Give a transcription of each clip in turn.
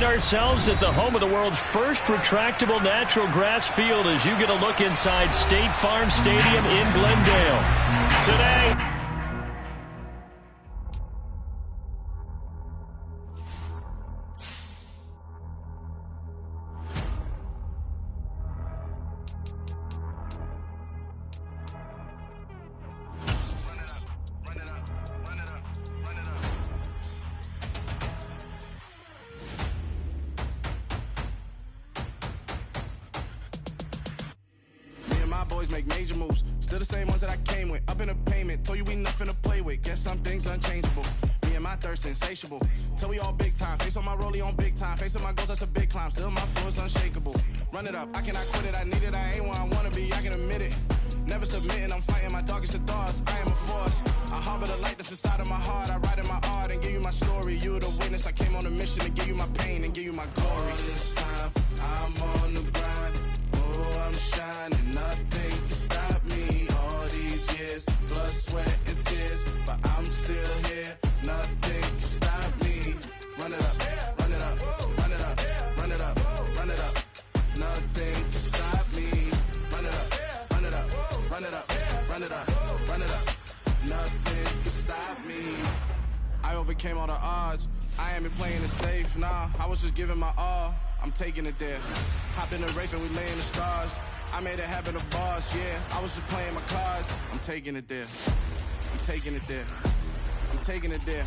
find ourselves at the home of the world's first retractable natural grass field as you get a look inside State Farm Stadium in Glendale. Today, boys make major moves, still the same ones that I came with. Up in a payment, told you we nothing to play with. Guess some things unchangeable. Me and my thirst insatiable. Till we all big time. Face on my rollie on big time. Facing my goals, that's a big climb. Still my flow is unshakable. Run it up, I cannot quit it. I need it, I ain't where I wanna be. I can admit it. Never submitting, I'm fighting my darkest of thoughts. I am a force. I harbor the light that's inside of my heart. I write in my art and give you my story. You the witness. I came on a mission to give you my pain and give you my glory. All this time, I'm on the grind. Oh, I'm shining. Nothing can stop me. All these years, blood, sweat, and tears, but I'm still here. Nothing can stop me. Run it up, run it up, run it up, run it up, run it up. Nothing can stop me. Run it up, run it up, run it up, run it up, run it up. Nothing can stop me. I overcame all the odds. I ain't been playing it safe, nah. I was just giving my all. I'm taking it there. Hop in the Wraith and we lay in the stars. I made it happen to boss, yeah. I was just playing my cards. I'm taking it there. I'm taking it there. I'm taking it there.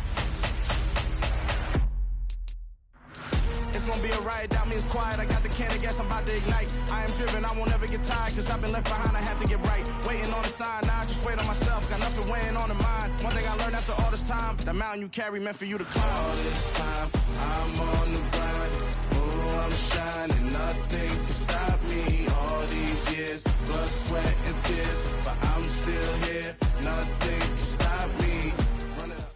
It's gonna be a riot, doubt me it's quiet. I got the can of gas, I'm about to ignite. I am driven, I won't ever get tired, cause I've been left behind, I have to get right. Waiting on a sign, now I just wait on myself. Got nothing weighing on the mind. One thing I learned after all this time, the mountain you carry meant for you to climb. All this time, I'm on the grind. Oh, I'm shining, nothing can stop me. All these years, blood, sweat, and tears, but I'm still here. Nothing can stop me. Run it up.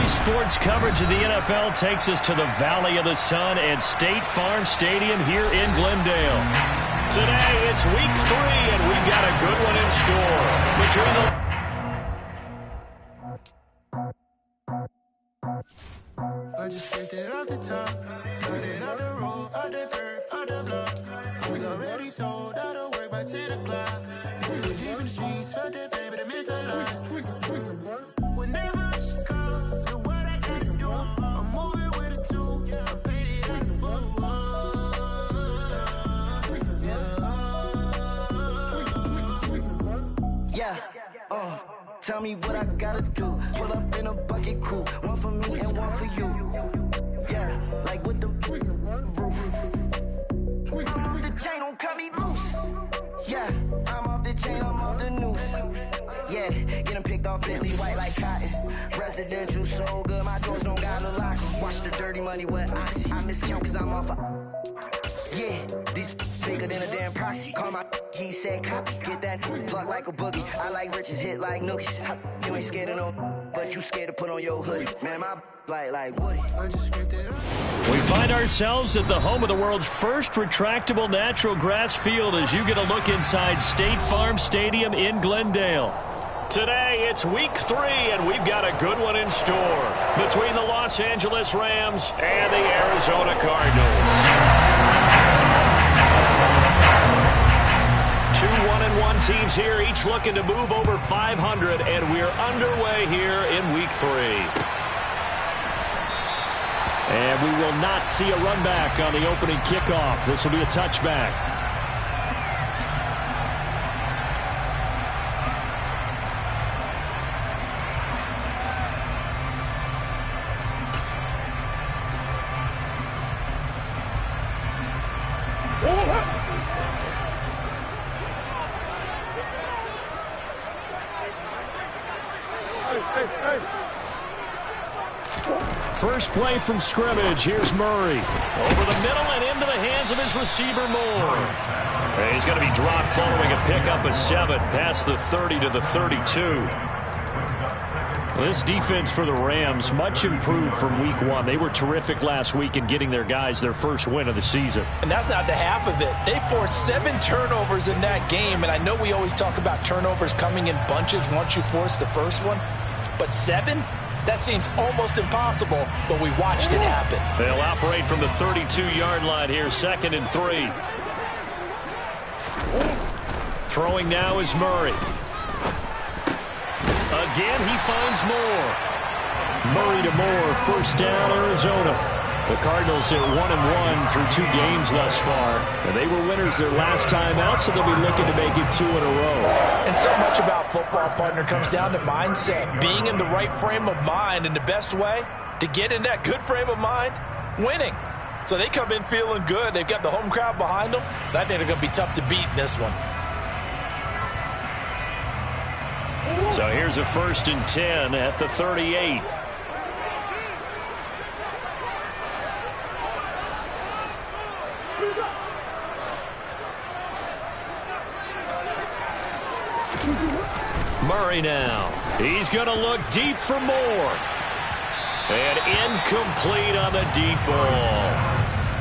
Sports coverage of the NFL takes us to the Valley of the Sun at State Farm Stadium here in Glendale. Today, it's week 3, and we've got a good one in store. Between I just picked it off the top, cut it off the road, out the curve, out the block. I was already sold, out of work by 10 o'clock. So deep in the streets, felt that baby, the mental line. Whenever she calls, look what I gotta do. I'm moving with a two, I paid it out the full. Yeah, tell me what I gotta do. Pull up in a bucket crew, one for me and one for you. Yeah, like with the roof. I'm off the chain, don't cut me loose. Yeah, I'm off the chain, I'm off the noose. Yeah, getting picked off Bentley white like cotton. Residential so good, my doors don't got a lock. Watch the dirty money with oxy. I miscount cause I'm off a... Yeah, these bigger than a damn proxy. Call my he said copy. Get that plug like a boogie. I like riches, hit like nookies. You ain't scared of no, but you scared to put on your hoodie. Man, my like Woody. we find ourselves at the home of the world's first retractable natural grass field as you get a look inside State Farm Stadium in Glendale. Today, it's week 3, and we've got a good one in store between the Los Angeles Rams and the Arizona Cardinals. 2 1-1 teams here, each looking to move over 500, and we're underway here in week 3. And we will not see a run back on the opening kickoff. This will be a touchback. First play from scrimmage. Here's Murray. Over the middle and into the hands of his receiver, Moore. He's going to be dropped following a pickup of 7 past the 30 to the 32. This defense for the Rams, much improved from week one. They were terrific last week in getting their guys their first win of the season. And that's not the half of it. They forced 7 turnovers in that game, and I know we always talk about turnovers coming in bunches once you force the first one, but 7? That seems almost impossible, but we watched it happen. They'll operate from the 32-yard line here, 2nd and 3. Throwing now is Murray. Again, he finds Moore. Murray to Moore, first down, Arizona. The Cardinals at 1-1 through 2 games thus far. And they were winners their last time out, so they'll be looking to make it 2 in a row. And so much about football, partner, comes down to mindset. Being in the right frame of mind, and the best way to get in that good frame of mind, winning. So they come in feeling good. They've got the home crowd behind them. And I think they're going to be tough to beat in this one. So here's a 1st and 10 at the 38. Murray now. He's going to look deep for more. And incomplete on the deep ball.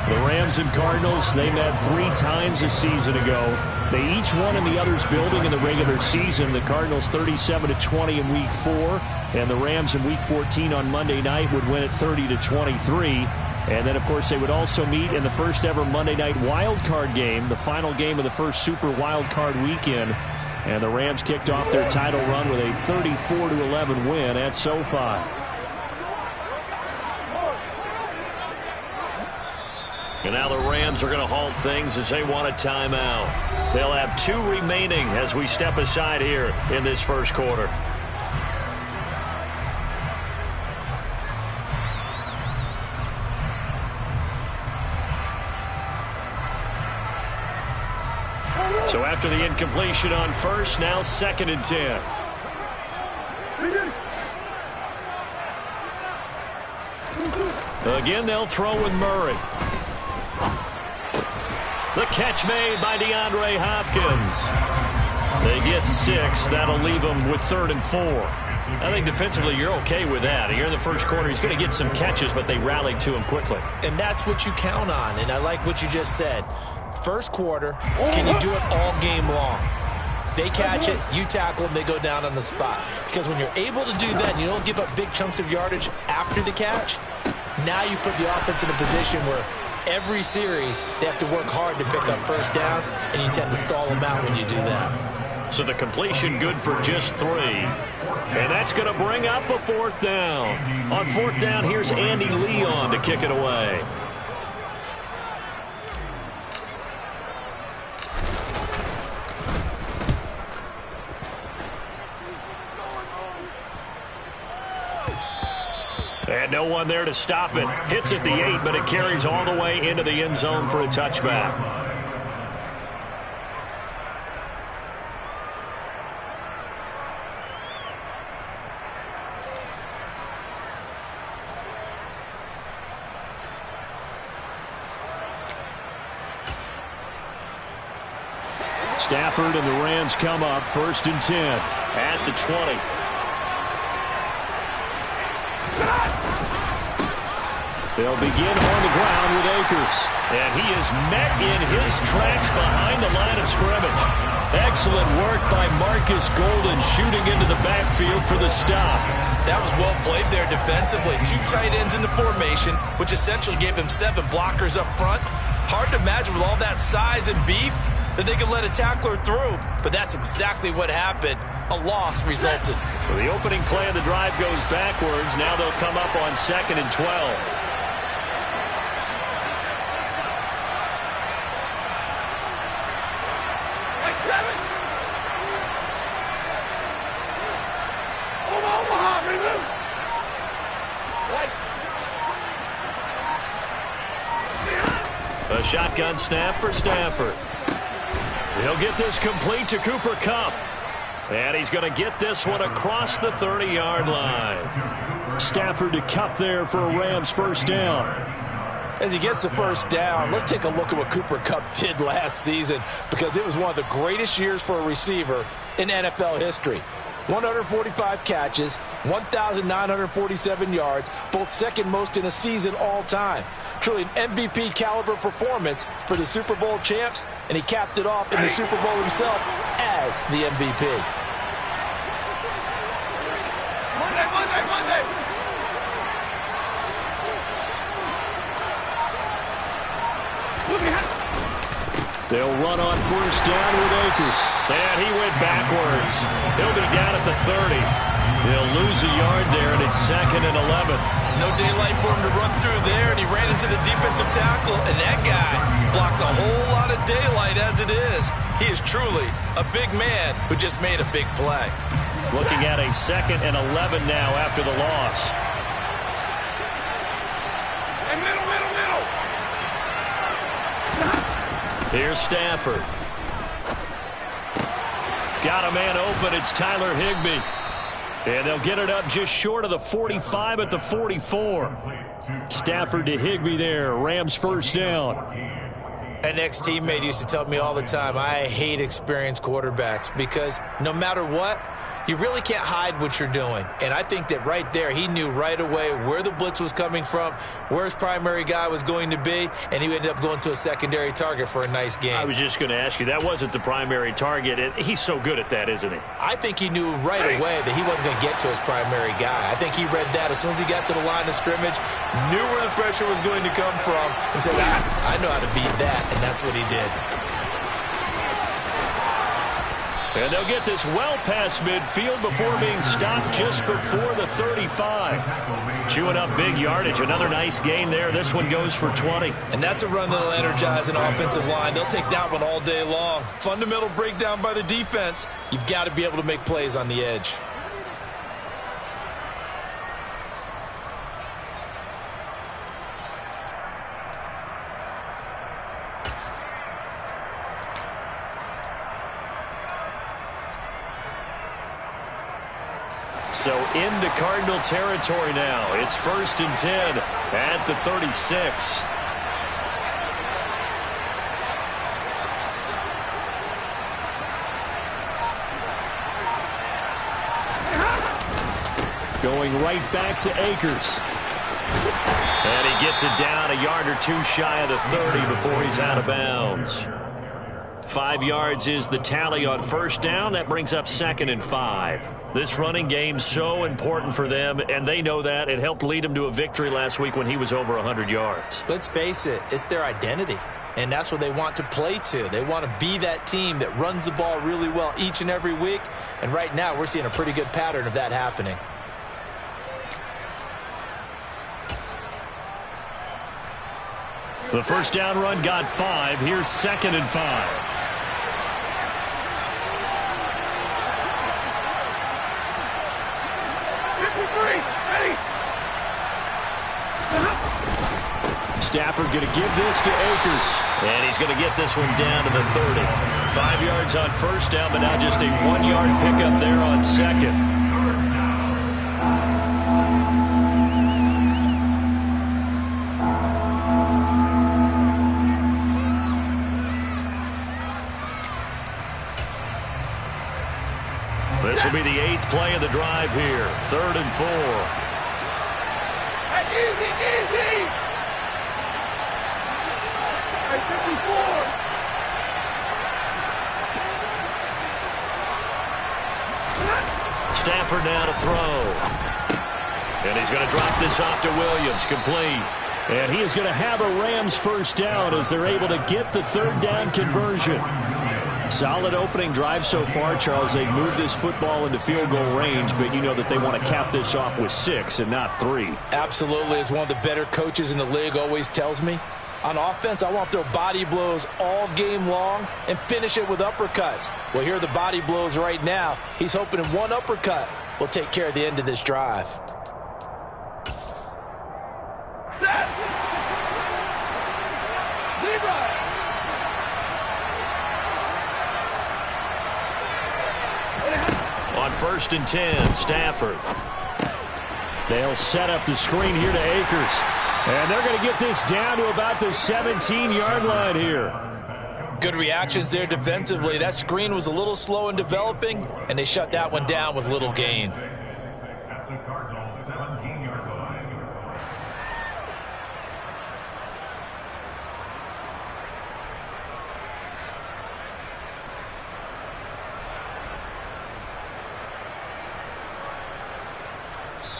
The Rams and Cardinals, they met 3 times a season ago. They each won in the other's building in the regular season. The Cardinals 37-20 in Week 4, and the Rams in Week 14 on Monday night would win at 30-23. And then, of course, they would also meet in the first ever Monday night wild card game, the final game of the first Super Wild Card weekend. And the Rams kicked off their title run with a 34-11 win at SoFi. And now the Rams are going to halt things as they want a timeout. They'll have 2 remaining as we step aside here in this first quarter. So after the incompletion on first, now 2nd and 10. Again, they'll throw with Murray. The catch made by DeAndre Hopkins. They get 6. That'll leave them with 3rd and 4. I think defensively you're okay with that. Here in the first quarter, he's going to get some catches, but they rallied to him quickly. And that's what you count on, and I like what you just said. First quarter, can you do it all game long? They catch it, you tackle them, they go down on the spot. Because when you're able to do that and you don't give up big chunks of yardage after the catch, now you put the offense in a position where every series they have to work hard to pick up first downs, and you tend to stall them out when you do that. So the completion good for just 3. And that's going to bring up a 4th down. On 4th down, here's Andy Leon to kick it away. And no one there to stop it. Hits at the 8, but it carries all the way into the end zone for a touchback. Stafford and the Rams come up 1st and 10 at the 20. They'll begin on the ground with Akers. And he is met in his tracks behind the line of scrimmage. Excellent work by Marcus Golden shooting into the backfield for the stop. That was well played there defensively. 2 tight ends in the formation, which essentially gave him 7 blockers up front. Hard to imagine with all that size and beef that they could let a tackler through. But that's exactly what happened. A loss resulted. So the opening play of the drive goes backwards. Now they'll come up on 2nd and 12. A shotgun snap for Stafford. He'll get this complete to Cooper Kupp. And he's going to get this one across the 30-yard line. Stafford to Kupp there for a Rams first down. As he gets the first down, let's take a look at what Cooper Kupp did last season, because it was one of the greatest years for a receiver in NFL history. 145 catches, 1,947 yards, both second most in a season all time. Truly an MVP caliber performance for the Super Bowl champs, and he capped it off in the Super Bowl himself as the MVP. Monday. They'll run on first down with Akers. And he went backwards. He'll be down at the 30. They'll lose a yard there, and it's 2nd and 11. No daylight for him to run through there, and he ran into the defensive tackle, and that guy blocks a whole lot of daylight as it is. He is truly a big man who just made a big play. Looking at a 2nd and 11 now after the loss. Hey, middle. Here's Stafford. Got a man open. It's Tyler Higbee. And they'll get it up just short of the 45 at the 44. Stafford to Higbee there. Rams first down. An ex-teammate used to tell me all the time, I hate experienced quarterbacks because no matter what, you really can't hide what you're doing. And I think that right there, he knew right away where the blitz was coming from, where his primary guy was going to be, and he ended up going to a secondary target for a nice game. I was just going to ask you, that wasn't the primary target. He's so good at that, isn't he? I think he knew right away that he wasn't going to get to his primary guy. I think he read that as soon as he got to the line of scrimmage, knew where the pressure was going to come from, and said, I know how to beat that, and that's what he did. And they'll get this well past midfield before being stopped just before the 35. Chewing up big yardage. Another nice gain there. This one goes for 20. And that's a run that'll energize an offensive line. They'll take that one all day long. Fundamental breakdown by the defense. You've got to be able to make plays on the edge. So into Cardinal territory now. It's 1st and 10 at the 36. Going right back to Akers. And he gets it down a yard or two shy of the 30 before he's out of bounds. 5 yards is the tally on first down. That brings up 2nd and 5. This running game so important for them, and they know that. It helped lead them to a victory last week when he was over 100 yards. Let's face it, it's their identity, and that's what they want to play to. They want to be that team that runs the ball really well each and every week, and right now we're seeing a pretty good pattern of that happening. The first down run got 5. Here's 2nd and 5. Stafford going to give this to Akers. And he's going to get this one down to the 30. 5 yards on first down, but now just a 1-yard pickup there on 2nd. This will be the 8th play of the drive here. 3rd and 4. Easy. 54. Stafford now to throw. And he's going to drop this off to Williams. Complete. And he is going to have a Rams first down as they're able to get the 3rd down conversion. Solid opening drive so far, Charles. They moved this football into field goal range, but you know that they want to cap this off with 6 and not 3. Absolutely. As one of the better coaches in the league always tells me, on offense, I want to throw body blows all game long and finish it with uppercuts. Well, here are the body blows right now. He's hoping one uppercut will take care of the end of this drive. On 1st and 10, Stafford. They'll set up the screen here to Akers. And they're going to get this down to about the 17-yard line here. Good reactions there defensively. That screen was a little slow in developing, and they shut that one down with little gain. At the Cardinals' 17-yard line.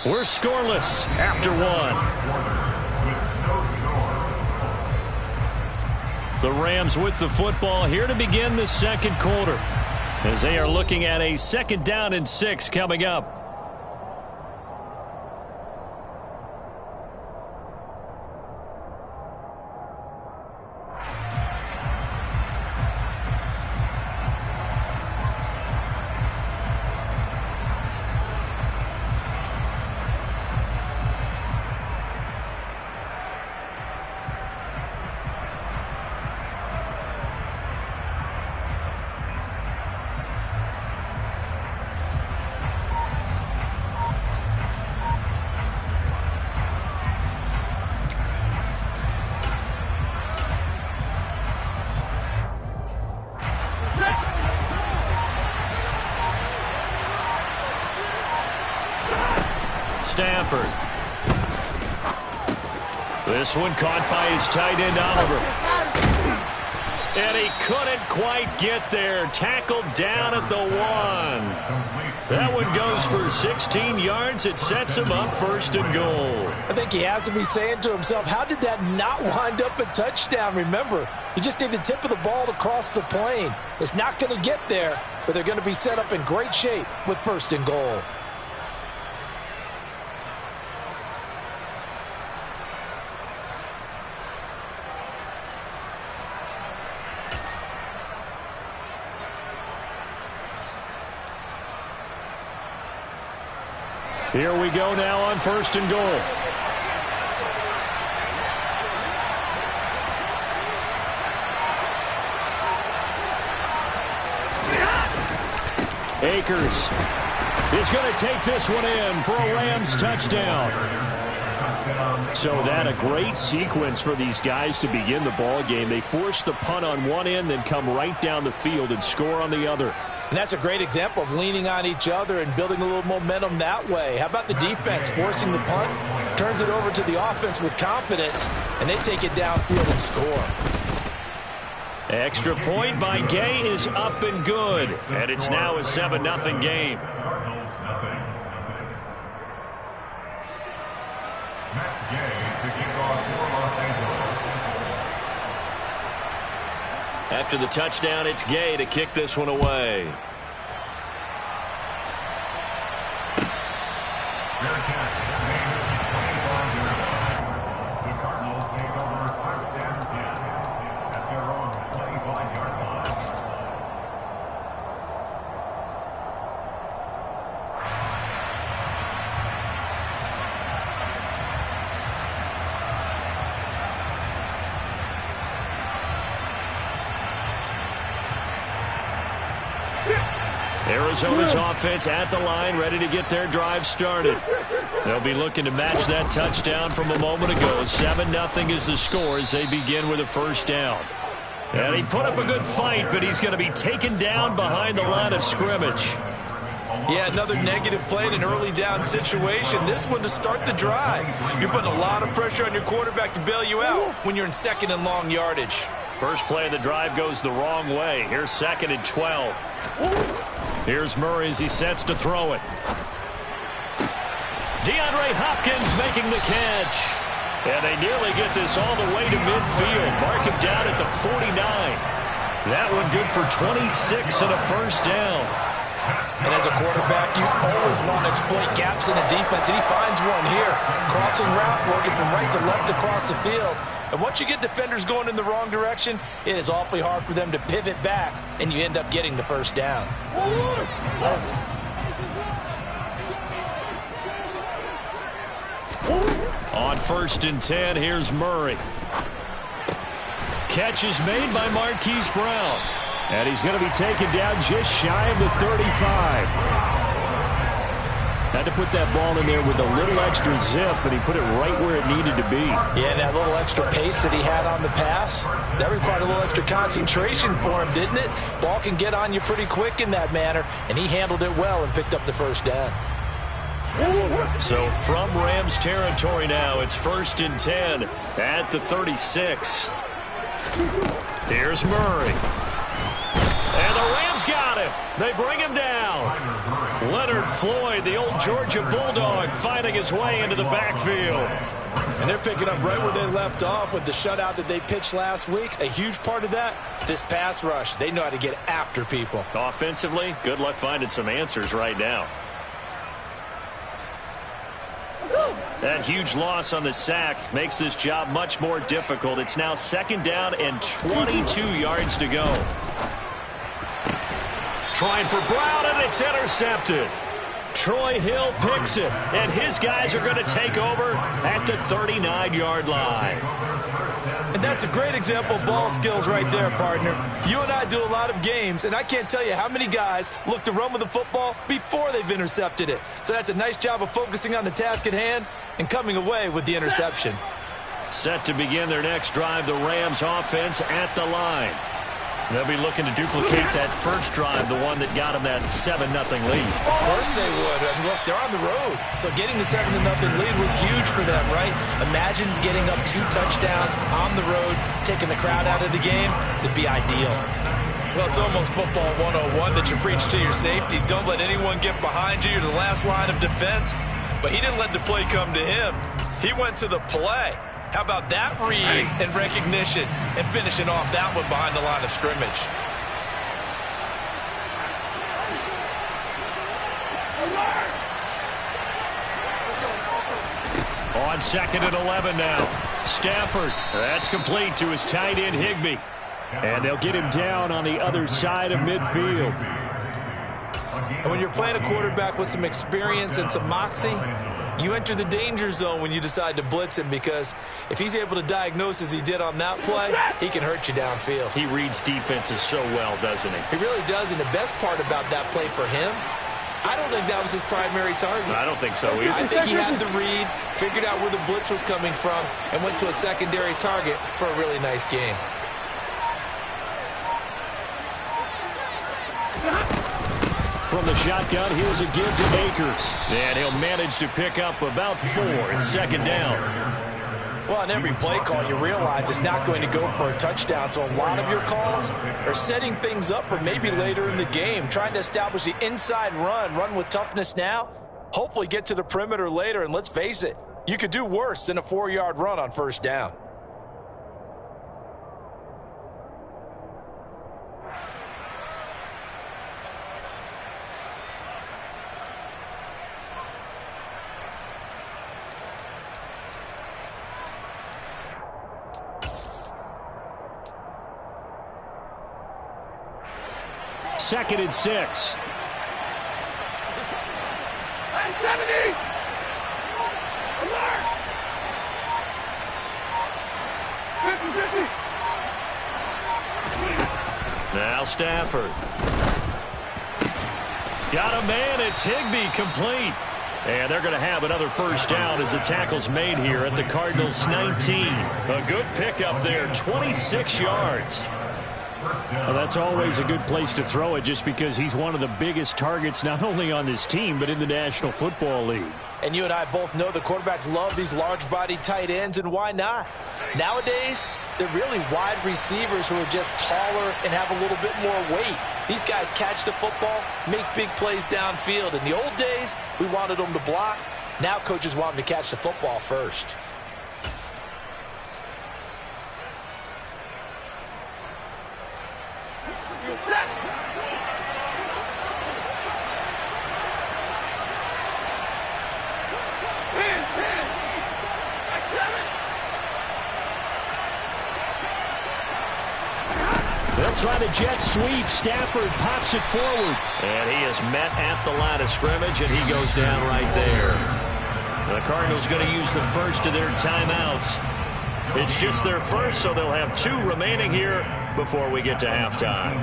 We're scoreless after one. The Rams with the football here to begin the second quarter, as they are looking at a 2nd down and 6 coming up. Stafford. This one caught by his tight end, Oliver. And he couldn't quite get there. Tackled down at the 1. That one goes for 16 yards. It sets him up 1st and goal. I think he has to be saying to himself, how did that not wind up a touchdown? Remember, he just need the tip of the ball to cross the plane. It's not going to get there, but they're going to be set up in great shape with 1st and goal. Here we go now on 1st and goal. Akers is going to take this one in for a Rams touchdown. So that a great sequence for these guys to begin the ball game. They force the punt on one end, then come right down the field and score on the other. And that's a great example of leaning on each other and building a little momentum that way. How about the defense forcing the punt, turns it over to the offense with confidence, and they take it downfield and score. Extra point by Gay is up and good, and it's now a 7-0 game. After the touchdown, it's Gay to kick this one away. Arizona's offense at the line, ready to get their drive started. They'll be looking to match that touchdown from a moment ago. 7-0 is the score as they begin with a 1st down. And he put up a good fight, but he's going to be taken down behind the line of scrimmage. Yeah, another negative play in an early down situation. This one to start the drive. You're putting a lot of pressure on your quarterback to bail you out when you're in 2nd and long yardage. First play of the drive goes the wrong way. Here's 2nd and 12. Here's Murray as he sets to throw it. DeAndre Hopkins making the catch. And they nearly get this all the way to midfield. Mark him down at the 49. That one good for 26 and a 1st down. And as a quarterback, you always want to exploit gaps in the defense, and he finds one here. Crossing route, working from right to left across the field. And once you get defenders going in the wrong direction, it is awfully hard for them to pivot back, and you end up getting the 1st down. On 1st and 10, here's Murray. Catch is made by Marquise Brown. And he's going to be taken down just shy of the 35. Had to put that ball in there with a little extra zip, but he put it right where it needed to be. Yeah, and that little extra pace that he had on the pass, that required a little extra concentration for him, didn't it? Ball can get on you pretty quick in that manner, and he handled it well and picked up the first down. So from Rams territory now, it's 1st and 10 at the 36. Here's Murray. And the Rams got him. They bring him down. Leonard Floyd, the old Georgia Bulldog, finding his way into the backfield. And they're picking up right where they left off with the shutout that they pitched last week. A huge part of that, this pass rush. They know how to get after people. Offensively, good luck finding some answers right now. That huge loss on the sack makes this job much more difficult. It's now 2nd down and 22 yards to go. Trying for Brown, and it's intercepted. Troy Hill picks it, and his guys are going to take over at the 39-yard line. And that's a great example of ball skills right there, partner. You and I do a lot of games, and I can't tell you how many guys look to run with the football before they've intercepted it. So that's a nice job of focusing on the task at hand and coming away with the interception. Set to begin their next drive, the Rams offense at the line. They'll be looking to duplicate that first drive, the one that got them that 7-0 lead. Of course they would. I mean, look, they're on the road. So getting the 7-0 lead was huge for them, right? Imagine getting up 2 touchdowns on the road, taking the crowd out of the game. It'd be ideal. Well, it's almost football 101 that you preach to your safeties. Don't let anyone get behind you. You're the last line of defense. But he didn't let the play come to him. He went to the play. How about that read and recognition and finishing off that one behind the line of scrimmage? On 2nd and 11 now. Stafford, that's complete to his tight end Higbee. And they'll get him down on the other side of midfield. And when you're playing a quarterback with some experience and some moxie, you enter the danger zone when you decide to blitz him, because if he's able to diagnose as he did on that play, he can hurt you downfield. He reads defenses so well, doesn't he? He really does, and the best part about that play for him, I don't think that was his primary target. I don't think so either. I think he had the read, figured out where the blitz was coming from, and went to a secondary target for a really nice game. From the shotgun, here's a give to Akers. And he'll manage to pick up about 4 in 2nd down. Well, on every play call, you realize it's not going to go for a touchdown. So a lot of your calls are setting things up for maybe later in the game, trying to establish the inside run with toughness now, hopefully get to the perimeter later. And let's face it, you could do worse than a 4-yard run on 1st down. Second and 6. Now Stafford. Got a man. It's Higbee, complete. And they're going to have another 1st down as the tackle's made here at the Cardinals' 19. A good pickup there, 26 yards. Well, that's always a good place to throw it, just because he's one of the biggest targets not only on this team but in the National Football League. And you and I both know the quarterbacks love these large-bodied tight ends, and why not? Nowadays, they're really wide receivers who are just taller and have a little bit more weight. These guys catch the football, make big plays downfield. In the old days, we wanted them to block. Now coaches want them to catch the football first. They'll try the jet sweep. Stafford pops it forward. And he is met at the line of scrimmage, and he goes down right there. The Cardinals going to use the first of their timeouts. It's just their first, so they'll have 2 remaining here before we get to halftime.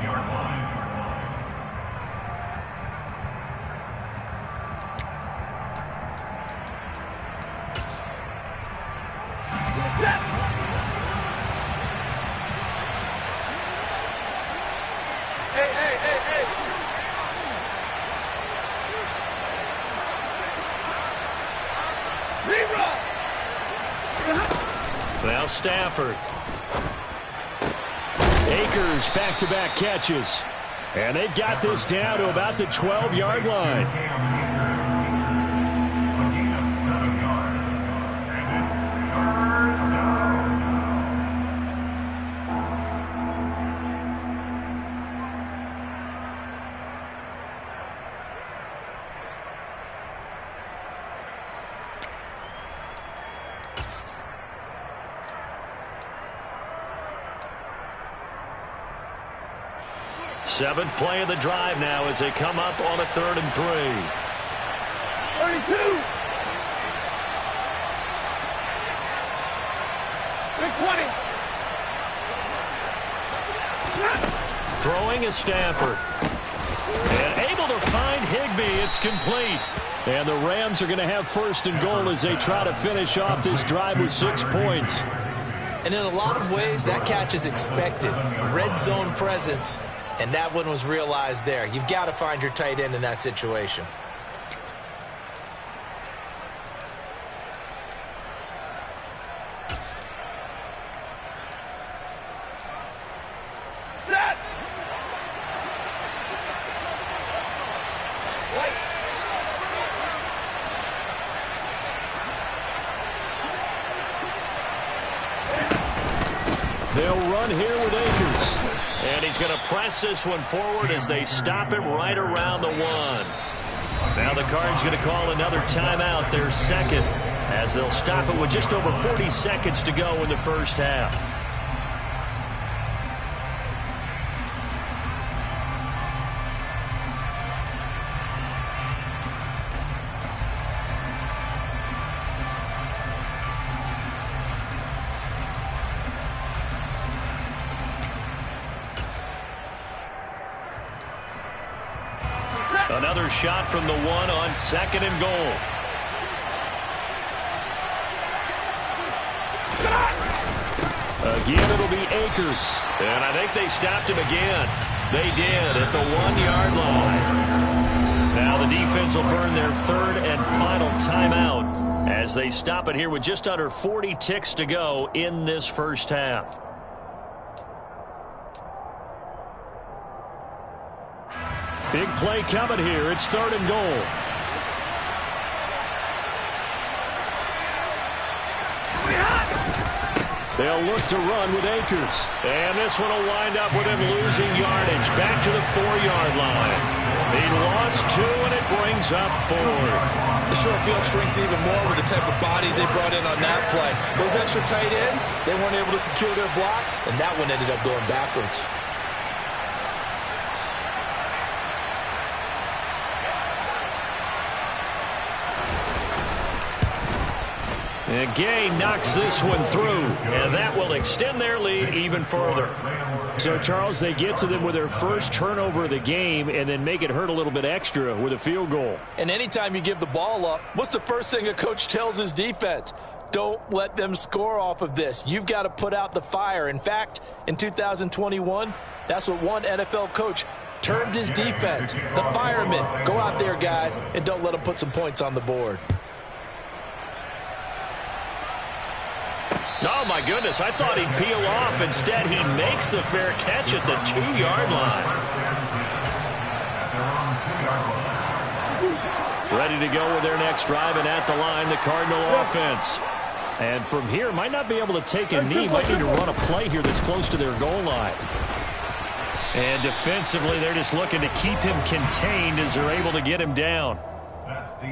Now Stafford. Akers back-to-back catches. And they've got this down to about the 12-yard line. A gain of 7 yards. And it's 3rd down. Seventh play of the drive now as they come up on a 3rd and 3. 32. Big 20. Throwing is Stafford. And able to find Higbee. It's complete. And the Rams are going to have 1st and goal as they try to finish off this drive with 6 points. And in a lot of ways, that catch is expected. Red zone presence. And that one was realized there. You've got to find your tight end in that situation. They'll run here with Akers. And he's going to press this one forward as they stop him right around the 1. Now the Cards going to call another timeout, their 2nd, as they'll stop it with just over 40 seconds to go in the first half. Another shot from the 1 on 2nd and goal. Again, it'll be Akers. And I think they stopped him again. They did at the 1-yard line. Now the defense will burn their 3rd and final timeout as they stop it here with just under 40 ticks to go in this first half. Big play coming here. It's 3rd and goal. They'll look to run with Akers. And this one will wind up with him losing yardage back to the 4-yard line. He lost 2, and it brings up 4. The short field shrinks even more with the type of bodies they brought in on that play. Those extra tight ends, they weren't able to secure their blocks, and that one ended up going backwards. And Gay knocks this one through, and that will extend their lead even further. So, Charles, they get to them with their first turnover of the game and then make it hurt a little bit extra with a field goal. And anytime you give the ball up, what's the first thing a coach tells his defense? Don't let them score off of this. You've got to put out the fire. In fact, in 2021, that's what one NFL coach termed his defense. The firemen. Go out there, guys, and don't let them put some points on the board. Oh, my goodness. I thought he'd peel off. Instead, he makes the fair catch at the 2-yard line. Ready to go with their next drive, and at the line, the Cardinal offense. And from here, might not be able to take a knee. Might need to run a play here that's close to their goal line. And defensively, they're just looking to keep him contained as they're able to get him down.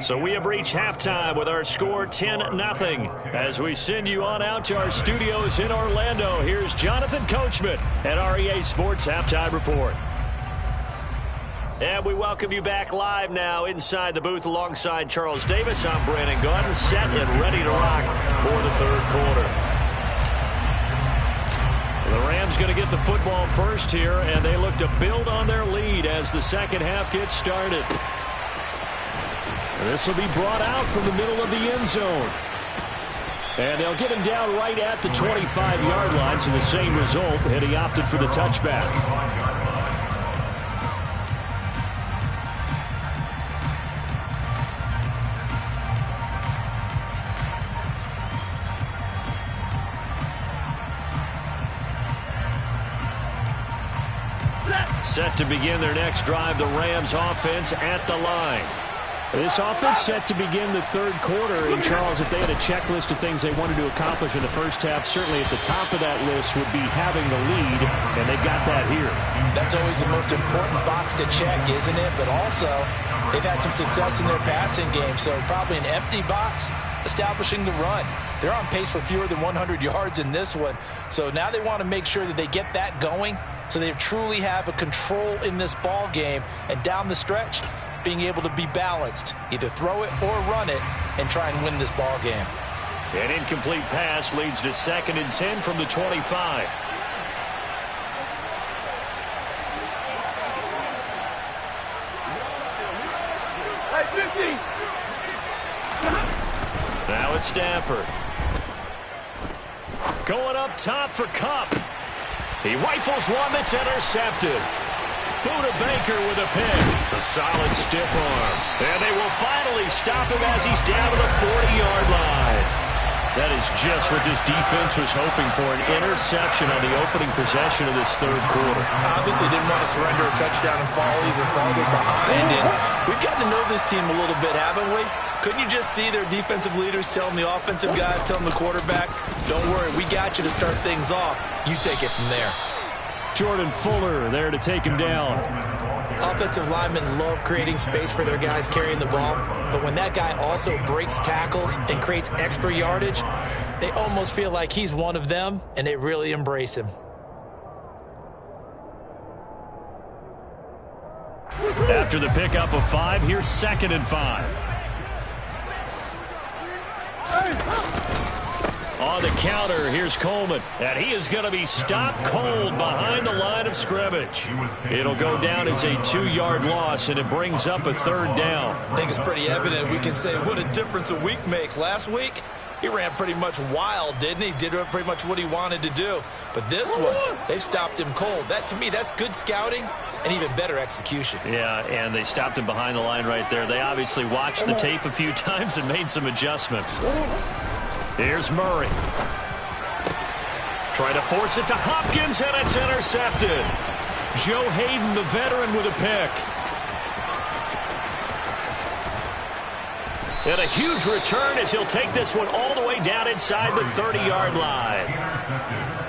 So we have reached halftime with our score 10-0. As we send you on out to our studios in Orlando, here's Jonathan Coachman at REA Sports Halftime Report. And we welcome you back live now inside the booth alongside Charles Davis. I'm Brandon Gaudin, set and ready to rock for the third quarter. The Rams going to get the football first here, and they look to build on their lead as the second half gets started. This will be brought out from the middle of the end zone. And they'll get him down right at the 25-yard line, so the same result, and he opted for the touchback. Set to begin their next drive, the Rams offense at the line. This offense set to begin the third quarter. And, Charles, if they had a checklist of things they wanted to accomplish in the first half, certainly at the top of that list would be having the lead, and they've got that here. That's always the most important box to check, isn't it? But also, they've had some success in their passing game, so probably an empty box establishing the run. They're on pace for fewer than 100 yards in this one, so now they want to make sure that they get that going so they truly have a control in this ball game, and down the stretch, being able to be balanced, either throw it or run it, and try and win this ball game. An incomplete pass leads to 2nd and 10 from the 25. Now it's Stafford. Going up top for Kupp. He rifles one that's intercepted. Buda Baker with a pick. A solid stiff arm. And they will finally stop him as he's down to the 40-yard line. That is just what this defense was hoping for, an interception on the opening possession of this third quarter. Obviously didn't want to surrender a touchdown and fall even farther behind. And we've gotten to know this team a little bit, haven't we? Couldn't you just see their defensive leaders telling the offensive guys, telling the quarterback, don't worry, we got you to start things off. You take it from there. Jordan Fuller there to take him down. Offensive linemen love creating space for their guys carrying the ball, but when that guy also breaks tackles and creates extra yardage, they almost feel like he's one of them, and they really embrace him. After the pickup of 5, here's 2nd and 5. On the counter, here's Coleman, and he is going to be stopped cold behind the line of scrimmage. It'll go down as a 2-yard loss, and it brings up a 3rd down. I think it's pretty evident. We can say what a difference a week makes. Last week, he ran pretty much wild, didn't he? Did pretty much what he wanted to do. But this one, they stopped him cold. That, to me, that's good scouting and even better execution. Yeah, and they stopped him behind the line right there. They obviously watched the tape a few times and made some adjustments. Here's Murray. Try to force it to Hopkins, and it's intercepted. Joe Hayden, the veteran, with a pick. And a huge return as he'll take this one all the way down inside the 30-yard line.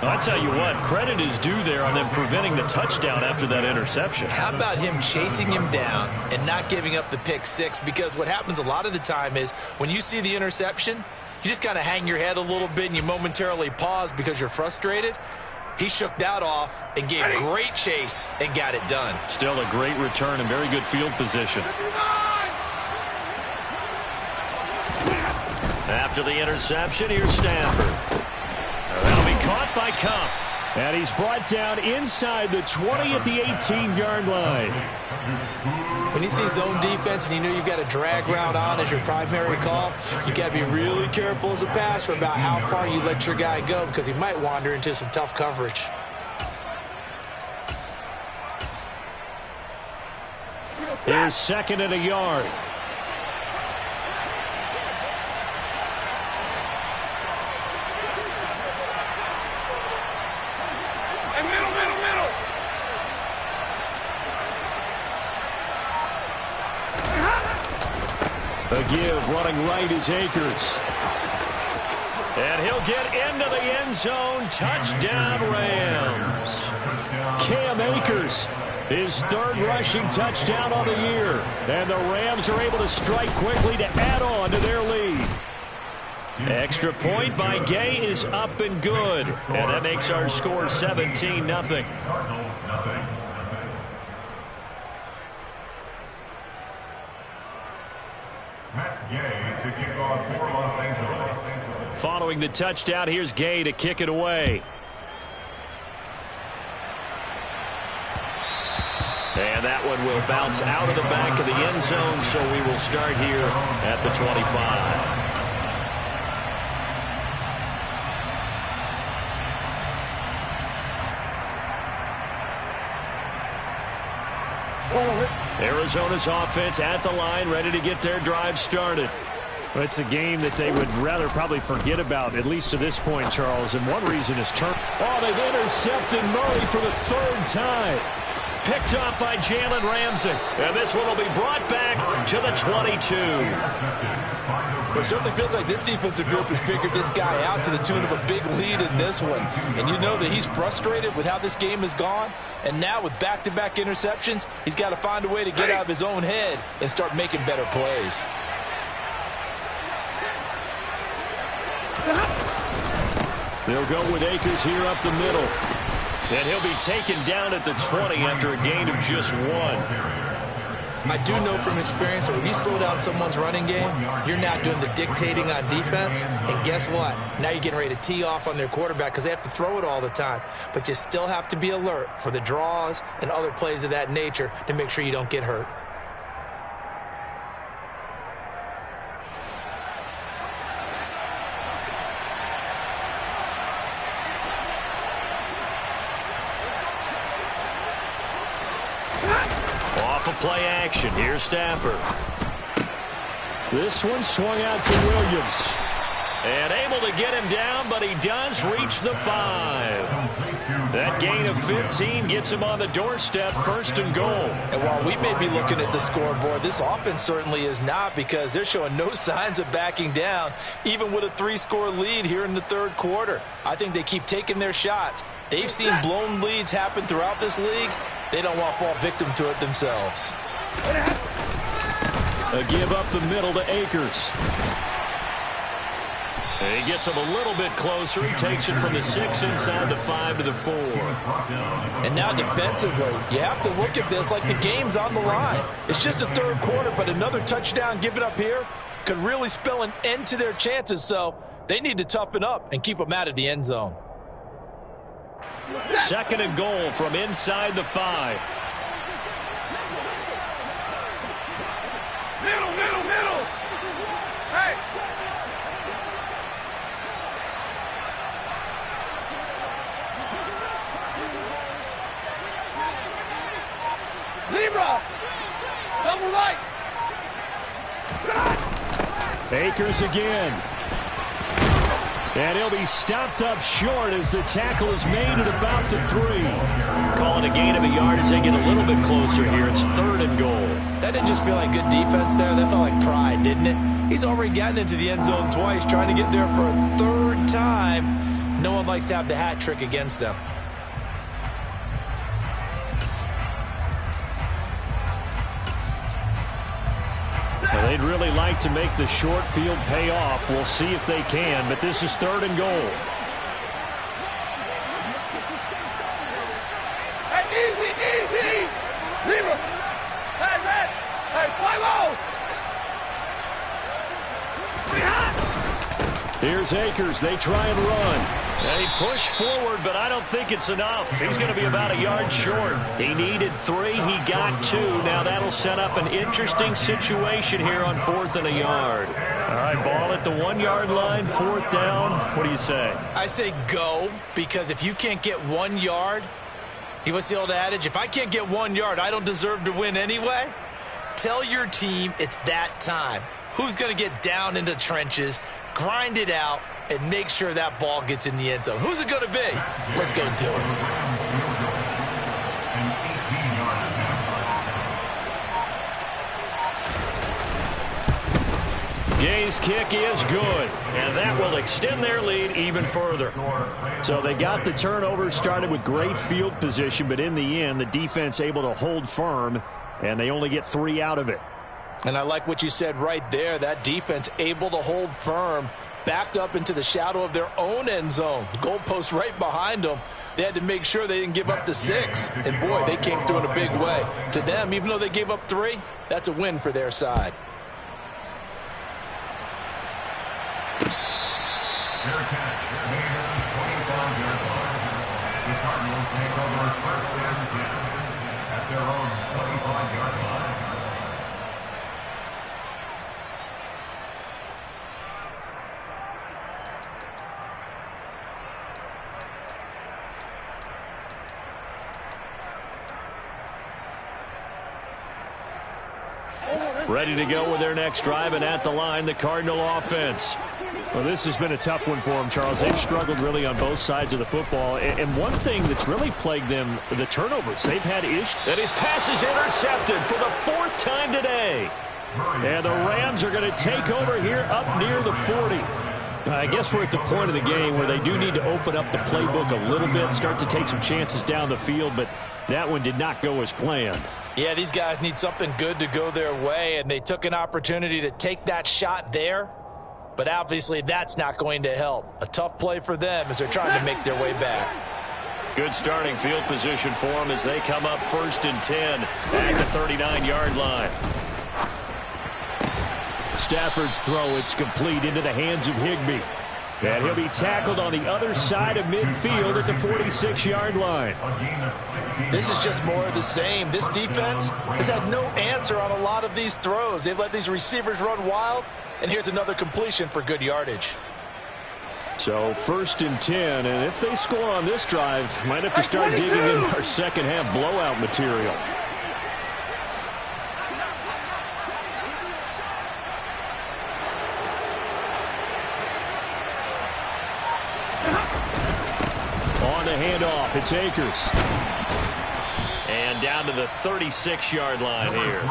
I'll tell you what, credit is due there on them preventing the touchdown after that interception. How about him chasing him down and not giving up the pick six? Because what happens a lot of the time is when you see the interception, you just kind of hang your head a little bit and you momentarily pause because you're frustrated. He shook that off and gave great chase and got it done. Still a great return and very good field position. After the interception, here's Stafford. That'll be caught by Kupp. And he's brought down inside the 20 at the 18-yard line. When you see zone defense and you know you've got a drag route on as your primary call, you got to be really careful as a passer about how far you let your guy go because he might wander into some tough coverage. Here's 2nd and a yard. A give, running right is Akers. And he'll get into the end zone. Touchdown, Rams. Cam Akers, his 3rd rushing touchdown on the year. And the Rams are able to strike quickly to add on to their lead. Extra point by Gay is up and good. And that makes our score 17-0. Cardinals, nothing. Matt Gay to kick off for Los Angeles. Following the touchdown, here's Gay to kick it away. And that one will bounce out of the back of the end zone, so we will start here at the 25. Arizona's offense at the line, ready to get their drive started. Well, it's a game that they would rather probably forget about, at least to this point, Charles. And one reason is turn. Oh, they've intercepted Murray for the 3rd time. picked off by Jalen Ramsey. And this one will be brought back to the 22. Well, it certainly feels like this defensive group has figured this guy out to the tune of a big lead in this one. And you know that he's frustrated with how this game has gone. And now with back-to-back interceptions, he's got to find a way to get out of his own head and start making better plays. They'll go with Akers here up the middle. And he'll be taken down at the 20 after a gain of just 1. I do know from experience that when you slow down someone's running game, you're now doing the dictating on defense. And guess what? Now you're getting ready to tee off on their quarterback because they have to throw it all the time. But you still have to be alert for the draws and other plays of that nature to make sure you don't get hurt. Play action. Here's Stafford. This one swung out to Williams. And able to get him down, but he does reach the 5. That gain of 15 gets him on the doorstep, 1st and goal. And while we may be looking at the scoreboard, this offense certainly is not, because they're showing no signs of backing down, even with a 3-score lead here in the 3rd quarter. I think they keep taking their shots. They've seen blown leads happen throughout this league. They don't want to fall victim to it themselves. A give up the middle to Akers. And he gets him a little bit closer. He takes it from the 6 inside the 5 to the 4. And now defensively, you have to look at this like the game's on the line. It's just the 3rd quarter, but another touchdown given up here could really spell an end to their chances. So they need to toughen up and keep them out of the end zone. 2nd and goal from inside the 5. Middle, middle, middle. Hey. Libra. Double right. Akers again. And he'll be stopped up short as the tackle is made at about the 3. Calling a gain of a yard as they get a little bit closer here. It's 3rd and goal. That didn't just feel like good defense there. That felt like pride, didn't it? He's already gotten into the end zone twice, trying to get there for a 3rd time. No one likes to have the hat trick against them. Well, they'd really like to make the short field pay off. We'll see if they can, but this is 3rd and goal. Hey, easy, easy. Libra. Hey, man. Hey, fly low. Here's Akers. They try and run. And he pushed forward, but I don't think it's enough. He's going to be about a yard short. He needed 3. He got 2. Now that'll set up an interesting situation here on 4th and a yard. All right, ball at the 1-yard line, 4th down. What do you say? I say go, because if you can't get 1 yard, what's the old adage? If I can't get 1 yard, I don't deserve to win anyway. Tell your team it's that time. Who's going to get down into the trenches, grind it out, and make sure that ball gets in the end zone? Who's it going to be? Let's go do it. Gay's kick is good, and that will extend their lead even further. So they got the turnover, started with great field position, but in the end, the defense able to hold firm, and they only get 3 out of it. And I like what you said right there. That defense able to hold firm, backed up into the shadow of their own end zone. The goalpost right behind them. They had to make sure they didn't give up the 6. And, boy, they came through in a big way. To them, even though they gave up 3, that's a win for their side. Fair catch. Made at the 25-yard line. The Cardinals take over 1st and 10 at their own 25-yard line. Ready to go with their next drive, and at the line, the Cardinal offense. Well, this has been a tough one for them, Charles. They've struggled really on both sides of the football. And one thing that's really plagued them, the turnovers. They've had issues. And his pass is intercepted for the 4th time today. And the Rams are going to take over here up near the 40. I guess we're at the point of the game where they do need to open up the playbook a little bit, start to take some chances down the field, but that one did not go as planned. Yeah, these guys need something good to go their way, and they took an opportunity to take that shot there. But obviously that's not going to help. A tough play for them as they're trying to make their way back. Good starting field position for them as they come up 1st and 10 at the 39-yard line. Stafford's throw, it's complete into the hands of Higbee. And he'll be tackled on the other side of midfield at the 46-yard line. This is just more of the same. This defense has had no answer on a lot of these throws. They've let these receivers run wild, and here's another completion for good yardage. So 1st and 10, and if they score on this drive, might have to start digging in our second half blowout material. On the handoff, it's Akers. And down to the 36-yard line here.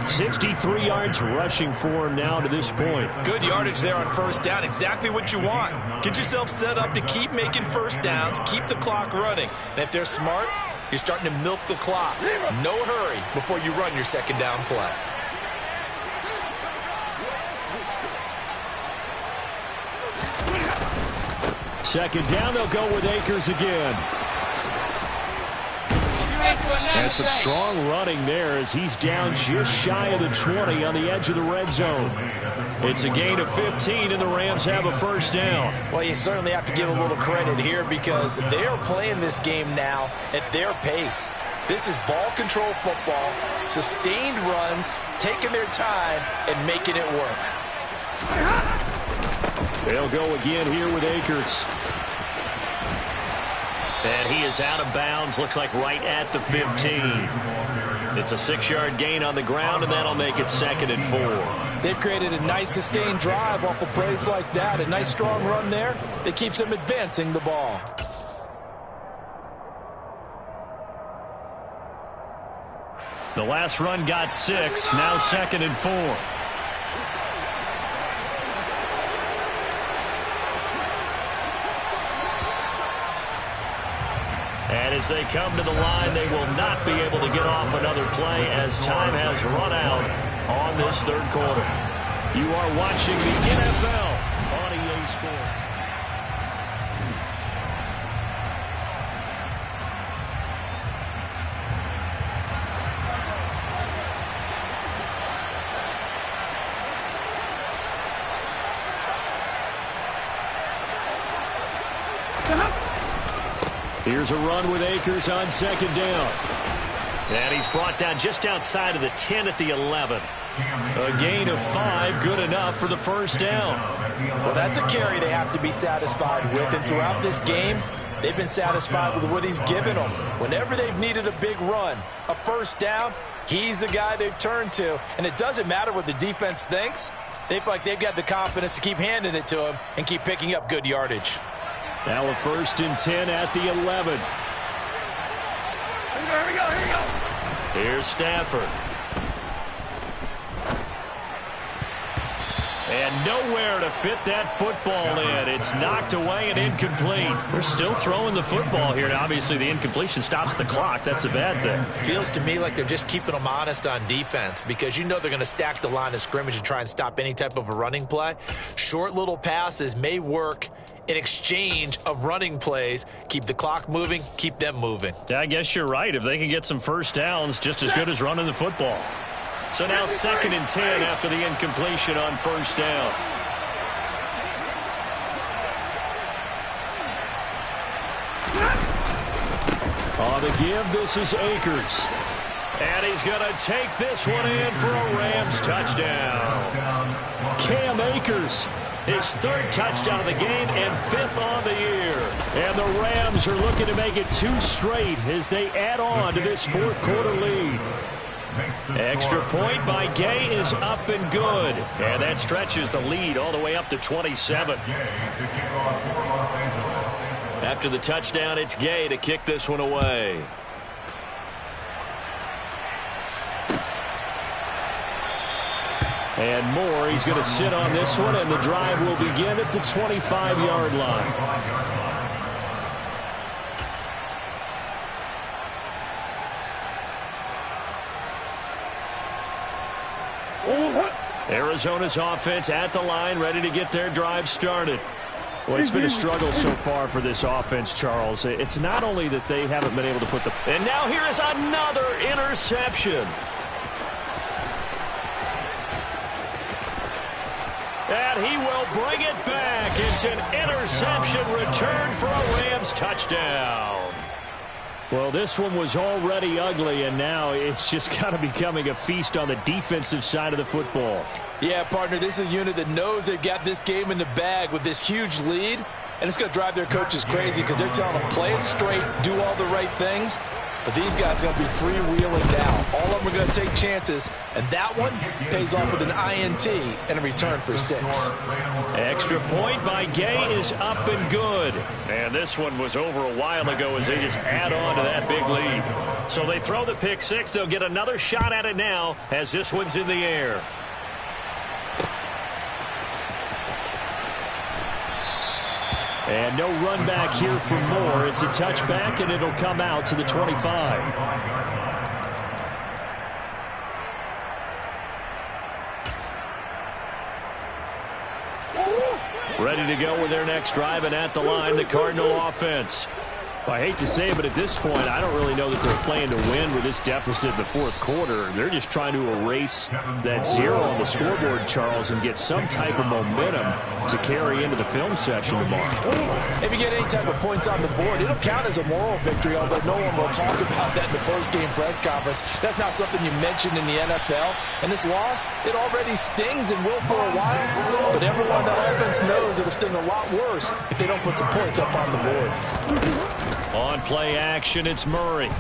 63 yards rushing for him now to this point. Good yardage there on 1st down. Exactly what you want. Get yourself set up to keep making 1st downs, keep the clock running. And if they're smart, you're starting to milk the clock. No hurry before you run your 2nd down play. Second down, they'll go with Akers again. And some strong running there as he's down just shy of the 20 on the edge of the red zone. It's a gain of 15, and the Rams have a 1st down. Well, you certainly have to give a little credit here because they are playing this game now at their pace. This is ball control football, sustained runs, taking their time, and making it work. They'll go again here with Akers. And he is out of bounds, looks like right at the 15. It's a 6-yard gain on the ground, and that'll make it 2nd and 4. They've created a nice sustained drive off of plays like that. A nice strong run there that keeps them advancing the ball. The last run got 6, now 2nd and 4. And as they come to the line, they will not be able to get off another play as time has run out on this 3rd quarter. You are watching the NFL on EA Sports. Here's a run with Akers on 2nd down. And he's brought down just outside of the 10 at the 11. A gain of 5, good enough for the 1st down. Well, that's a carry they have to be satisfied with. And throughout this game, they've been satisfied with what he's given them. Whenever they've needed a big run, a 1st down, he's the guy they've turned to. And it doesn't matter what the defense thinks. They feel like they've got the confidence to keep handing it to him and keep picking up good yardage. Now a 1st and 10 at the 11. Here we go. Here's Stafford. And nowhere to fit that football in. It's knocked away and incomplete. They're still throwing the football here. Now, obviously, the incompletion stops the clock. That's a bad thing. Feels to me like they're just keeping them honest on defense because you know they're going to stack the line of scrimmage and try and stop any type of a running play. Short little passes may work in exchange of running plays. Keep the clock moving, keep them moving. I guess you're right. If they can get some 1st downs, just as good as running the football. So now 2nd and 10 after the incompletion on 1st down. On the give, this is Akers. And he's going to take this one in for a Rams touchdown. Cam Akers. His 3rd touchdown of the game and 5th on the year. And the Rams are looking to make it 2 straight as they add on to this 4th quarter lead. Extra point by Gay is up and good. And that stretches the lead all the way up to 27. After the touchdown, it's Gay to kick this one away. And Moore, he's going to sit on this one, and the drive will begin at the 25-yard line. Arizona's offense at the line, ready to get their drive started. Well, it's been a struggle so far for this offense, Charles. It's not only that they haven't been able to put the... And now here is another interception. And he will bring it back. It's an interception return for a Rams touchdown. Well, this one was already ugly, and now it's just kind of becoming a feast on the defensive side of the football. Yeah, partner, this is a unit that knows they've got this game in the bag with this huge lead, and it's going to drive their coaches crazy because they're telling them play it straight, do all the right things. But these guys are going to be freewheeling now. All of them are going to take chances, and that one pays off with an INT and a return for 6. Extra point by Gay is up and good. And this one was over a while ago as they just add on to that big lead. So they throw the pick 6. They'll get another shot at it now as this one's in the air. And no run back here for Moore. It's a touchback, and it'll come out to the 25. Ready to go with their next drive, and at the line, the Cardinal offense. I hate to say it, but at this point, I don't really know that they're playing to win with this deficit in the fourth quarter. They're just trying to erase that 0 on the scoreboard, Charles, and get some type of momentum to carry into the film session tomorrow. If you get any type of points on the board, it'll count as a moral victory, although no one will talk about that in the post-game press conference. That's not something you mentioned in the NFL. And this loss, it already stings and will for a while, but everyone on that offense knows it'll sting a lot worse if they don't put some points up on the board. On play action, it's Murray.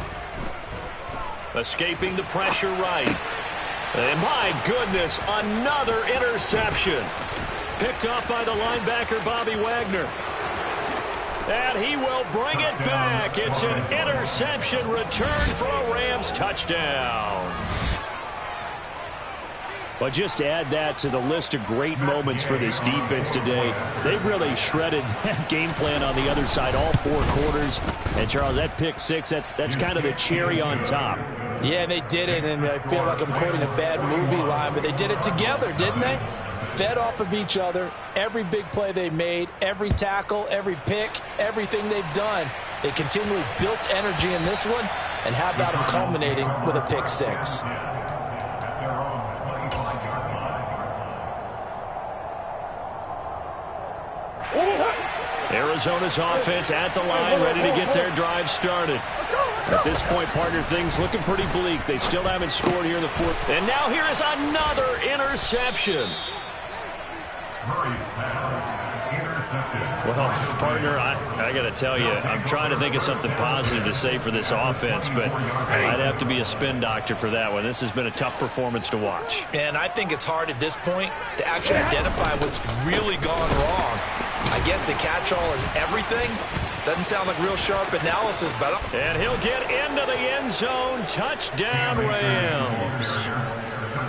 Escaping the pressure right. And my goodness, another interception. Picked up by the linebacker, Bobby Wagner. And he will bring it back. It's an interception return for a Rams touchdown. But just add that to the list of great moments for this defense today. They've really shredded that game plan on the other side all 4 quarters. And, Charles, that pick 6, that's kind of the cherry on top. Yeah, they did it, and I feel like I'm quoting a bad movie line, but they did it together, didn't they? Fed off of each other, every big play they made, every tackle, every pick, everything they've done. They continually built energy in this one, and how about them culminating with a pick 6? Arizona's offense at the line, ready to get their drive started. At this point, partner, things looking pretty bleak. They still haven't scored here in the fourth. And now here is another interception. Well, partner, I got to tell you, I'm trying to think of something positive to say for this offense, but I'd have to be a spin doctor for that one. This has been a tough performance to watch. And I think it's hard at this point to actually identify what's really gone wrong. I guess the catch-all is everything. Doesn't sound like real sharp analysis, but... And he'll get into the end zone. Touchdown, Rams.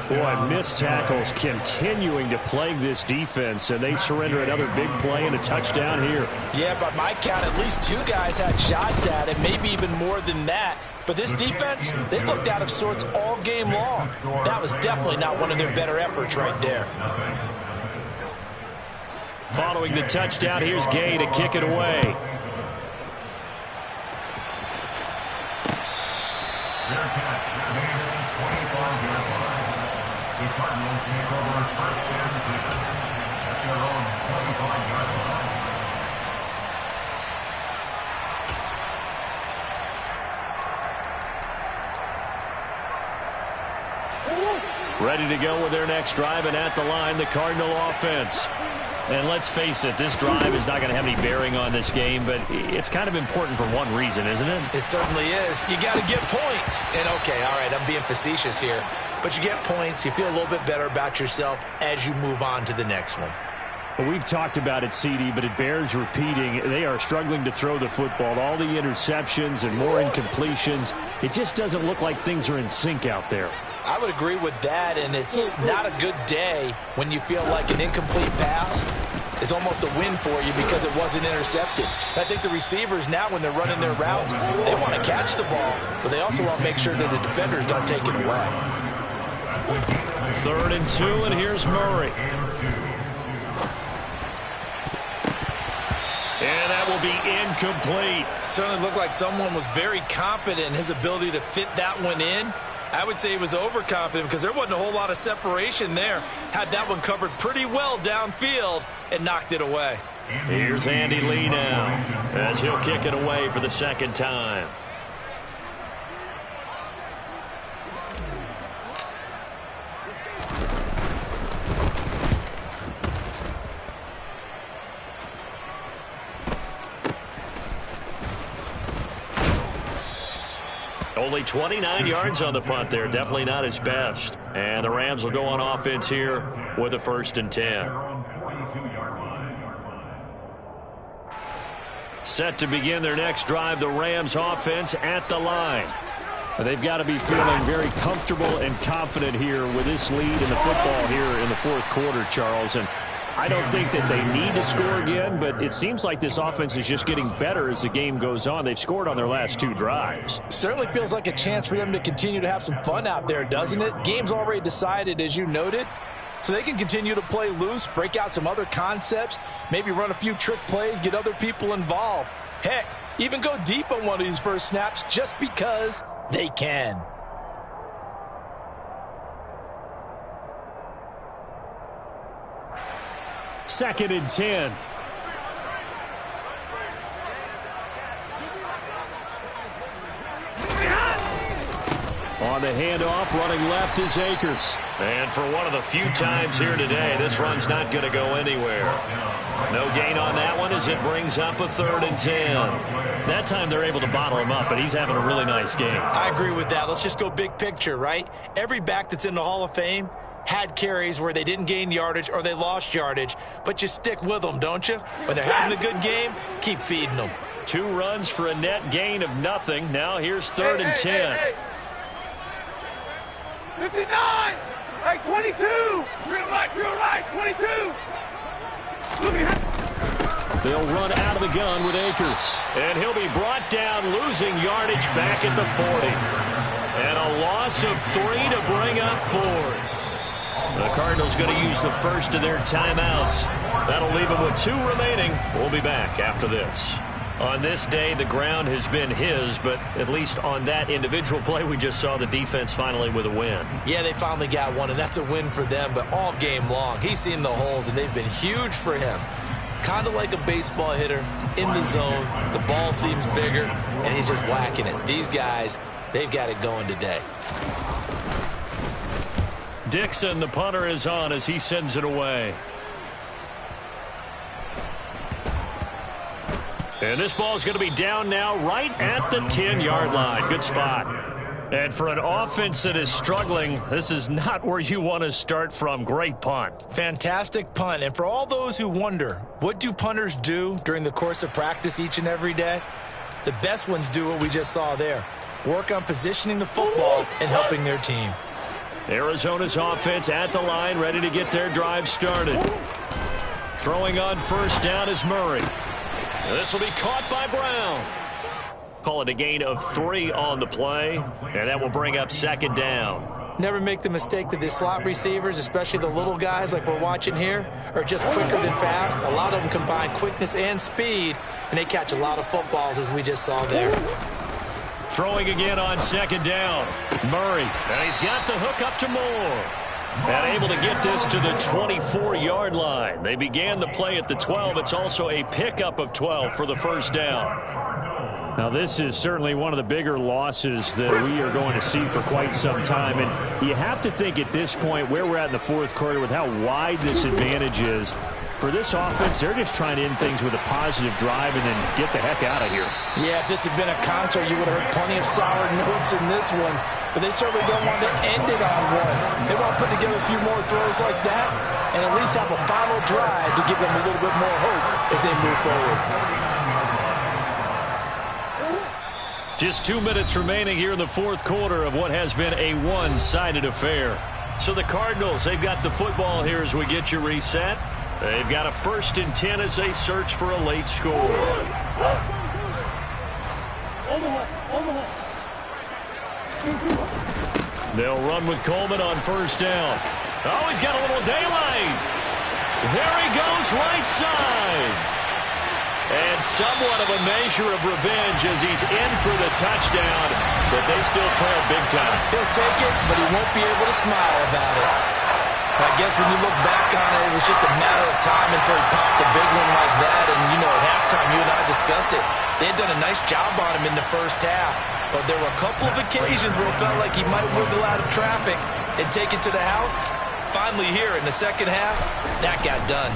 Boy, missed tackles continuing to plague this defense, and they surrender another big play and a touchdown here. Yeah, by my count, at least 2 guys had shots at it, maybe even more than that. But this defense, they looked out of sorts all game long. That was definitely not one of their better efforts right there. Following the touchdown, here's Gay to kick it away. The Cardinals take over first and 10 at their own 25-yard line. Ready to go with their next drive, and at the line, the Cardinal offense. And let's face it, this drive is not going to have any bearing on this game, but it's kind of important for one reason, isn't it? It certainly is. You got to get points. And, okay, all right, I'm being facetious here. But you get points, you feel a little bit better about yourself as you move on to the next one. Well, we've talked about it, CD, but it bears repeating. They are struggling to throw the football. All the interceptions and more incompletions. It just doesn't look like things are in sync out there. I would agree with that, and it's not a good day when you feel like an incomplete pass is almost a win for you because it wasn't intercepted. I think the receivers now, when they're running their routes, they want to catch the ball, but they also want to make sure that the defenders don't take it away. 3rd and 2, and here's Murray. And that will be incomplete. Certainly looked like someone was very confident in his ability to fit that one in. I would say he was overconfident because there wasn't a whole lot of separation there. Had that one covered pretty well downfield and knocked it away. Here's Andy Lee now as he'll kick it away for the 2nd time. Only 29 yards on the punt there. Definitely not his best. And the Rams will go on offense here with a 1st and 10. Set to begin their next drive, the Rams offense at the line. They've got to be feeling very comfortable and confident here with this lead in the football here in the 4th quarter, Charles. And I don't think that they need to score again, but it seems like this offense is just getting better as the game goes on. They've scored on their last 2 drives. Certainly feels like a chance for them to continue to have some fun out there, doesn't it? Game's already decided, as you noted, so they can continue to play loose, break out some other concepts, maybe run a few trick plays, get other people involved. Heck, even go deep on one of these first snaps just because they can. Second and 10. On the handoff, running left is Akers. And for one of the few times here today, this run's not going to go anywhere. No gain on that one as it brings up a 3rd and 10. That time they're able to bottle him up, but he's having a really nice game. I agree with that. Let's just go big picture, right? Every back that's in the Hall of Fame had carries where they didn't gain yardage or they lost yardage, but you stick with them, don't you? When they're having a good game, keep feeding them. 2 runs for a net gain of nothing. Now here's 3rd and 10. 59! Right, 22! Real right, 22! They'll run out of the gun with Akers. And he'll be brought down, losing yardage back at the 40. And a loss of 3 to bring up 4th. The Cardinals going to use the first of their timeouts. That'll leave them with 2 remaining. We'll be back after this. On this day, the ground has been his, but at least on that individual play, we just saw the defense finally with a win. Yeah, they finally got one, and that's a win for them, but all game long, he's seen the holes, and they've been huge for him. Kind of like a baseball hitter in the zone. The ball seems bigger, and he's just whacking it. These guys, they've got it going today. Dixon, the punter, is on as he sends it away. And this ball is going to be down now right at the 10-yard line. Good spot. And for an offense that is struggling, this is not where you want to start from. Great punt. Fantastic punt. And for all those who wonder, what do punters do during the course of practice each and every day? The best ones do what we just saw there. Work on positioning the football and helping their team. Arizona's offense at the line, ready to get their drive started. Throwing on 1st down is Murray. This will be caught by Brown. Call it a gain of 3 on the play, and that will bring up 2nd down. Never make the mistake that the slot receivers, especially the little guys like we're watching here, are just quicker than fast. A lot of them combine quickness and speed, and they catch a lot of footballs, as we just saw there. Throwing again on 2nd down. Murray, and he's got the hook up to Moore. And able to get this to the 24-yard line. They began the play at the 12. It's also a pickup of 12 for the 1st down. Now, this is certainly one of the bigger losses that we are going to see for quite some time. And you have to think at this point where we're at in the 4th quarter with how wide this advantage is, For this offense, they're just trying to end things with a positive drive and then get the heck out of here. Yeah, if this had been a concert, you would have heard plenty of sour notes in this one. But they certainly don't want to end it on one. They want to put together a few more throws like that and at least have a final drive to give them a little bit more hope as they move forward. Just 2 minutes remaining here in the fourth quarter of what has been a one-sided affair. So the Cardinals, they've got the football here as we get you reset. They've got a 1st and 10 as they search for a late score. They'll run with Coleman on 1st down. Oh, he's got a little daylight. There he goes, right side. And somewhat of a measure of revenge as he's in for the touchdown, but they still trail big time. He'll take it, but he won't be able to smile about it. I guess when you look back on it, it was just a matter of time until he popped a big one like that. And, you know, at halftime, you and I discussed it. They had done a nice job on him in the first half. But there were a couple of occasions where it felt like he might wiggle out of traffic and take it to the house. Finally here in the second half, that got done.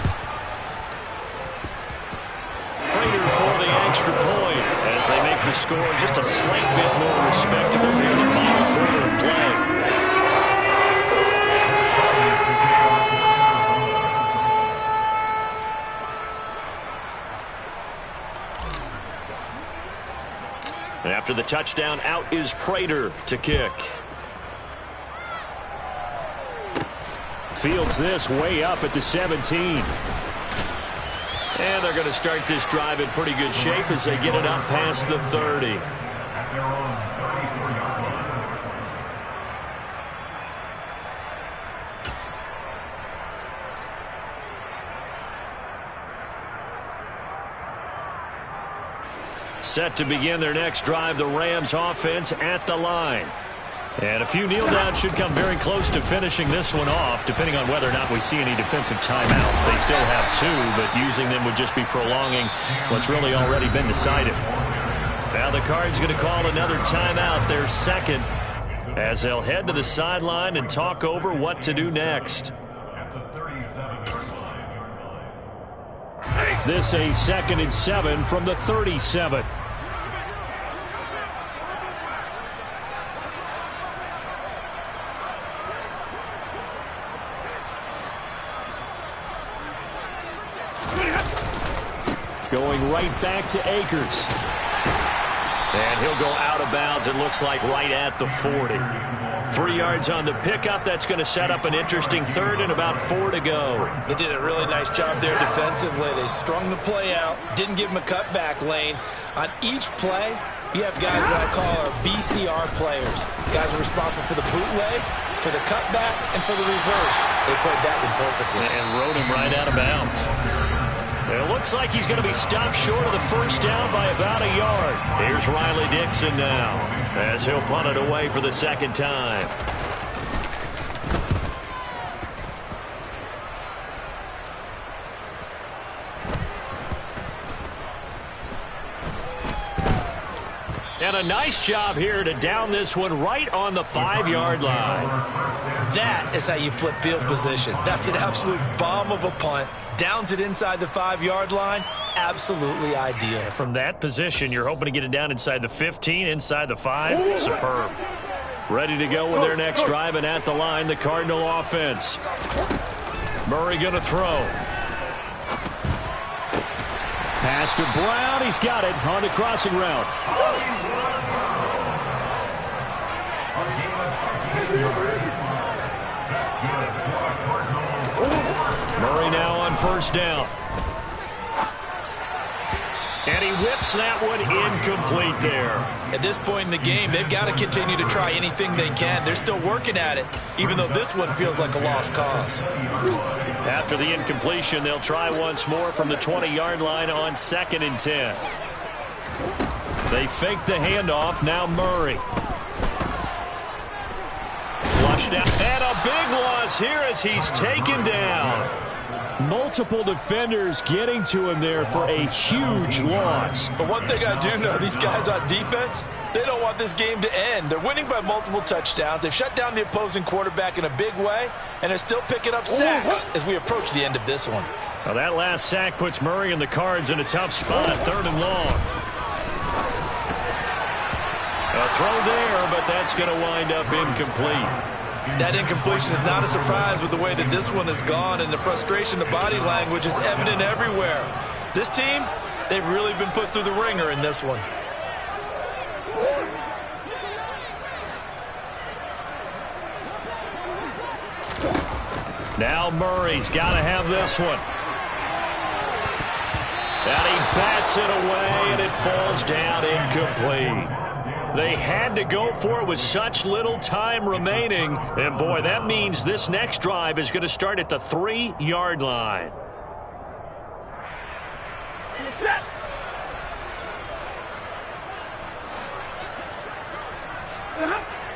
Prater for the extra point as they make the score just a slight bit more respectable here in the final quarter of play. After the touchdown, out is Prater to kick. Fields this way up at the 17. And they're going to start this drive in pretty good shape as they get it up past the 30. At their own 34-yard line. Set to begin their next drive, the Rams offense at the line. And a few kneel downs should come very close to finishing this one off, depending on whether or not we see any defensive timeouts. They still have 2, but using them would just be prolonging what's really already been decided. Now the Cards going to call another timeout, their second, as they'll head to the sideline and talk over what to do next. This a 2nd and 7 from the 37. Going right back to Akers. And he'll go out of bounds, it looks like right at the 40. 3 yards on the pickup. That's going to set up an interesting 3rd and about 4 to go. They did a really nice job there defensively. They strung the play out, didn't give him a cutback lane. On each play, you have guys what I call our BCR players. Guys are responsible for the bootleg, for the cutback, and for the reverse. They played that one perfectly. And rode him right out of bounds. It looks like he's going to be stopped short of the 1st down by about a yard. Here's Riley Dixon now as he'll punt it away for the 2nd time. And a nice job here to down this one right on the 5-yard line. That is how you flip field position. That's an absolute bomb of a punt. Downs it inside the 5-yard line. Absolutely ideal. From that position, you're hoping to get it down inside the 15, inside the 5. Superb. Ready to go with their next drive, and at the line, the Cardinal offense. Murray going to throw. Pass to Brown. He's got it on the crossing route. Murray now on 1st down. And he whips that one incomplete there. At this point in the game, they've got to continue to try anything they can. They're still working at it, even though this one feels like a lost cause. After the incompletion, they'll try once more from the 20-yard line on 2nd and 10. They fake the handoff. Now Murray. Flushed out. And a big loss here as he's taken down. Multiple defenders getting to him there for a huge loss. But one thing I do know, these guys on defense, They don't want this game to end. They're winning by multiple touchdowns. They've shut down the opposing quarterback in a big way, and they're still picking up sacks as we approach the end of this one. Well, that last sack puts Murray and the Cards in a tough spot, 3rd and long. A throw there, but that's going to wind up incomplete. That incompletion is not a surprise with the way that this one has gone, and the frustration, the body language is evident everywhere. This team, they've really been put through the ringer in this one. Now Murray's got to have this one. And he bats it away, and it falls down incomplete. They had to go for it with such little time remaining. And, boy, that means this next drive is going to start at the 3-yard line. Set.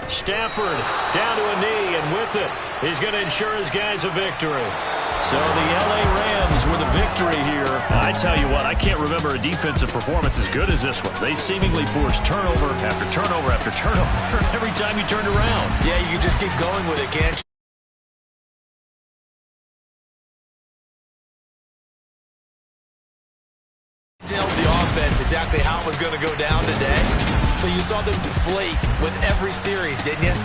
Stafford down to a knee, and with it, he's going to ensure his guys a victory. So the L.A. Rams with a victory here. I tell you what, I can't remember a defensive performance as good as this one. They seemingly forced turnover after turnover after turnover every time you turned around. Yeah, you can just keep going with it, can't you? Tell the offense exactly how it was going to go down today. So you saw them deflate with every series, didn't you?